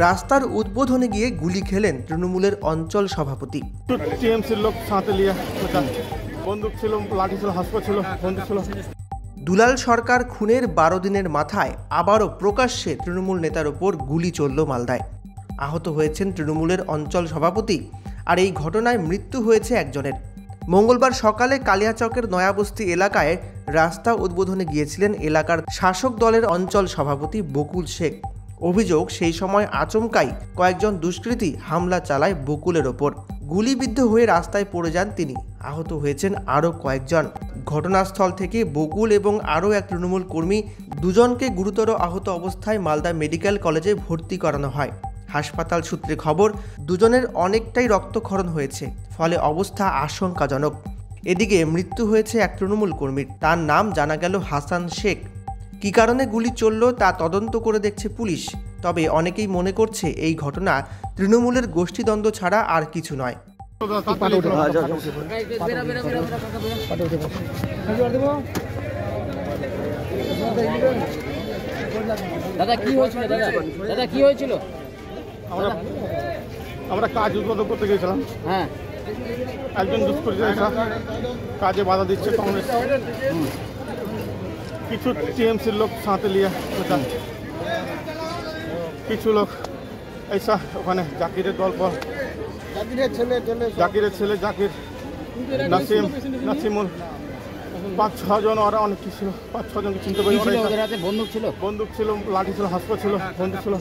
রাস্তার উদ্বোধনে গিয়ে গুলি খেলেন তৃণমূলের অঞ্চল সভাপতি। টিএমসির লোক সাথে নিয়ে বন্দুক ছিল, লাঠি ছিল, হাসপাতাল ছিল, বন্দুক ছিল। দুলাল সরকার খুনের 12 দিনের মাথায় আবারও প্রকাশ্যে তৃণমূল নেতার ওপর গুলি চলল মালদায়। আহত হয়েছেন তৃণমূলের অঞ্চল সভাপতি, আর এই ঘটনায় মৃত্যু হয়েছে একজনের। মঙ্গলবার সকালে কালিয়াচকের নয়াবস্তি এলাকায় রাস্তা উদ্বোধনে গিয়েছিলেন এলাকার শাসক দলের অঞ্চল সভাপতি বকুল শেখ। অভিযোগ, সেই সময় আচমকাই কয়েকজন দুষ্কৃতী হামলা চালায় বকুলের ওপর। গুলিবিদ্ধ হয়ে রাস্তায় পড়ে যান তিনি। আহত হয়েছেন আরও কয়েকজন। ঘটনাস্থল থেকে বকুল এবং আরও এক তৃণমূল কর্মী দুজনকে গুরুতর আহত অবস্থায় মালদা মেডিকেল কলেজে ভর্তি করানো হয়। হাসপাতাল সূত্রে খবর, দুজনের অনেকটাই রক্তক্ষরণ হয়েছে, ফলে অবস্থা আশঙ্কাজনক। এদিকে মৃত্যু হয়েছে এক তৃণমূল কর্মীর। তার নাম জানা গেল হাসান শেখ। কী কারণে গুলি চলল তা তদন্ত করে দেখছে পুলিশ। তবে অনেকেই মনে করছে এই ঘটনা তৃণমূলের গোষ্ঠীদ্বন্দ্ব ছাড়া আর কিছু নয়। দাদা কি হয়েছিল? দাদা কি হয়েছিল? আমরা কাজ উদ্বোধন করতে গিয়েছিলাম। হ্যাঁ, একজন দুষ্কৃতী কাজে বাধা দিচ্ছে, কংগ্রেস কিছু টিএমসির লোক সাথে নিয়ে কিছু লোক এইসা ওখানে জাকিরের দল পর জাকিরের ছেলে জাকির, নাসিমুল, 5-6 জন, ওরা অনেক কিছু ছিল। 5-6 জনকে চিনতে পারি। ওদের হাতে বন্দুক ছিল, লাঠি ছিল, হাসপাতাল ছিল, বন্দুক ছিল।